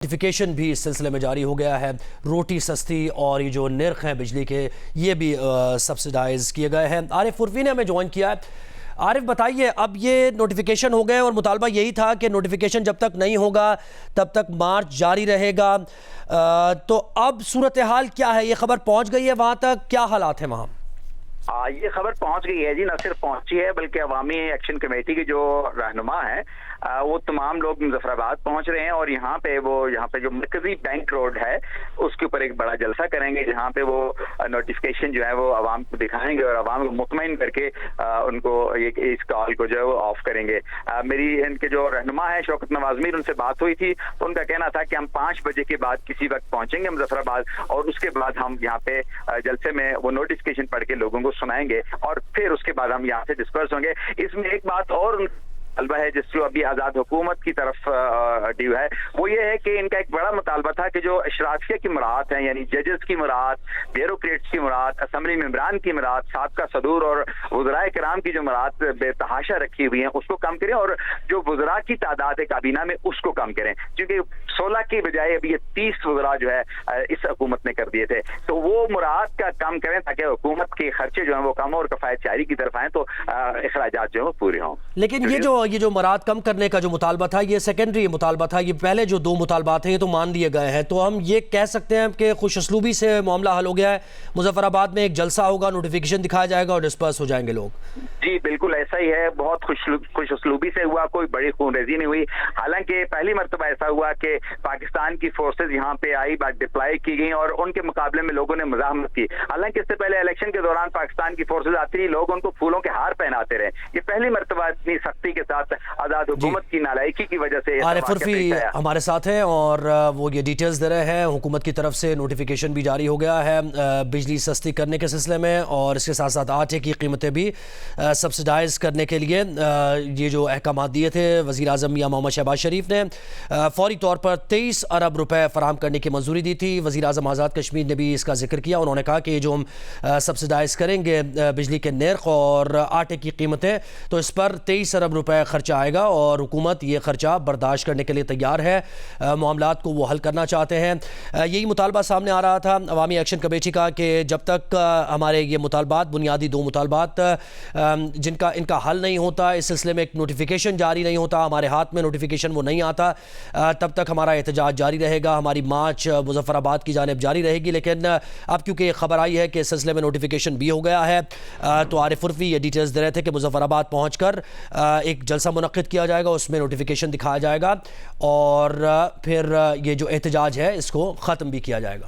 Notification بھی اس سلسلے میں جاری ہو گیا ہے۔ روٹی سستی اور یہ جو نرخ ہیں بجلی کے یہ بھی سبسیڈائز کیے گئے ہیں۔ عارف عرفی نے ہمیں جوائن کیا ہے۔ عارف بتائیے، اب یہ نوٹیفیکیشن ہو گئے اور مطالبہ یہی تھا کہ نوٹیفیکیشن جب تک نہیں ہوگا تب تک مارچ جاری رہے گا، تو اب صورتحال کیا ہے؟ یہ خبر پہنچ گئی ہے وہاں تک؟ کیا حالات ہیں وہاں؟ یہ خبر پہنچ گئی ہے جی، نہ صرف پہنچی ہے بلکہ عوامی ایکشن کمیٹی کے جو رہنما ہیں وہ تمام لوگ مظفر آباد پہنچ رہے ہیں، اور یہاں پہ جو مرکزی بینک روڈ ہے اس کے اوپر ایک بڑا جلسہ کریں گے، جہاں پہ وہ نوٹیفیکیشن جو ہے وہ عوام کو دکھائیں گے اور عوام کو مطمئن کر کے ان کو اس کال کو جو ہے وہ آف کریں گے۔ میری ان کے جو رہنما ہے شوکت نواز میر، ان سے بات ہوئی تھی تو ان کا کہنا تھا کہ ہم 5 بجے کے بعد کسی وقت پہنچیں گے مظفر آباد، اور اس کے بعد ہم یہاں پہ جلسے میں وہ نوٹیفیکیشن پڑھ کے لوگوں کو سنائیں گے اور پھر اس کے بعد ہم یہاں سے ڈسپرس ہوں گے۔ اس میں ایک بات اور مطالبہ ہے جس جو ابھی آزاد حکومت کی طرف ڈیو ہے، وہ یہ ہے کہ ان کا ایک بڑا مطالبہ تھا کہ جو اشرافیہ کی مراعات ہیں، یعنی ججز کی مراعات، بیوروکریٹس کی مراعات، اسمبلی ممبران کی مراعات، سابقہ صدور اور وزراء کرام کی جو مراعات بے تحاشا رکھی ہوئی ہیں اس کو کم کریں، اور جو وزراء کی تعداد ہے کابینہ میں اس کو کم کریں، کیونکہ 16 کی بجائے ابھی یہ 30 وزراء جو ہے اس حکومت نے کر دیے تھے، تو وہ مراعات کا کم کریں تاکہ حکومت کے خرچے جو ہیں وہ کم ہو اور کفایت جاری کی طرف آئیں، تو اخراجات جو ہیں وہ پورے ہوں۔ لیکن یہ جو مراعات کم کرنے کا جو مطالبہ تھا یہ سیکنڈری مطالبہ تھا، یہ پہلے جو 2 مطالبات ہیں یہ تو مان لیے گئے ہیں، تو ہم یہ کہہ سکتے ہیں کہ خوش اسلوبی سے معاملہ حل ہو گیا ہے؟ مظفر آباد میں ایک جلسہ ہوگا، نوٹیفیکیشن دکھایا جائے گا اور ڈسپرس ہو جائیں گے لوگ؟ جی بالکل ایسا ہی ہے، بہت خوش اسلوبی سے ہوا، کوئی بڑی خون ریزی نہیں ہوئی۔ حالانکہ پہلی مرتبہ ایسا ہوا کہ پاکستان کی فورسز یہاں پہ آئی، ڈپلائی کی گئیں اور ان کے مقابلے میں لوگوں نے مزاحمت کی۔ حالانکہ اس سے پہلے الیکشن کے دوران پاکستان کی فورسز آتی رہی، لوگ ان کو پھولوں کے ہار پہناتے رہے۔ یہ پہلی مرتبہ اتنی سختی کے ساتھ آزاد حکومت کی نالائکی کی وجہ سے عارف عرفی ہمارے ساتھ ہیں اور وہ یہ ڈیٹیلز دے رہے ہیں۔ حکومت کی طرف سے نوٹیفیکیشن بھی جاری ہو گیا ہے بجلی سستی کرنے کے سلسلے میں، اور اس کے ساتھ ساتھ آٹے کی قیمتیں بھی سبسیڈائز کرنے کے لیے یہ جو احکامات دیے تھے وزیر اعظم میاں محمد شہباز شریف نے فوری طور پر 23 ارب روپے فراہم کرنے کی منظوری دی تھی۔ وزیر اعظم آزاد کشمیر نے بھی اس کا ذکر کیا، انہوں نے کہا کہ جو ہم سبسیڈائز کریں گے بجلی کے نرخ اور آٹے کی قیمتیں، تو اس پر 23 ارب روپے خرچہ آئے گا اور حکومت یہ خرچہ برداشت کرنے کے لیے تیار ہے، معاملات کو وہ حل کرنا چاہتے ہیں۔ یہی مطالبہ سامنے آ رہا تھا عوامی ایکشن کمیٹی کا کہ جب تک ہمارے یہ مطالبات، بنیادی 2 مطالبات ان کا حل نہیں ہوتا، اس سلسلے میں ایک نوٹیفیکیشن جاری نہیں ہوتا، ہمارے ہاتھ میں نوٹیفیکیشن وہ نہیں آتا، تب تک ہمارا احتجاج جاری رہے گا، ہماری مارچ مظفر آباد کی جانب جاری رہے گی۔ لیکن اب کیونکہ یہ خبر آئی ہے کہ اس سلسلے میں نوٹیفیکیشن بھی ہو گیا ہے، تو عارف عرفی یہ ڈیٹیلز دے رہے تھے کہ مظفر آباد پہنچ کر ایک جلسہ منعقد کیا جائے گا، اس میں نوٹیفیکیشن دکھایا جائے گا اور پھر یہ جو احتجاج ہے اس کو ختم بھی کیا جائے گا۔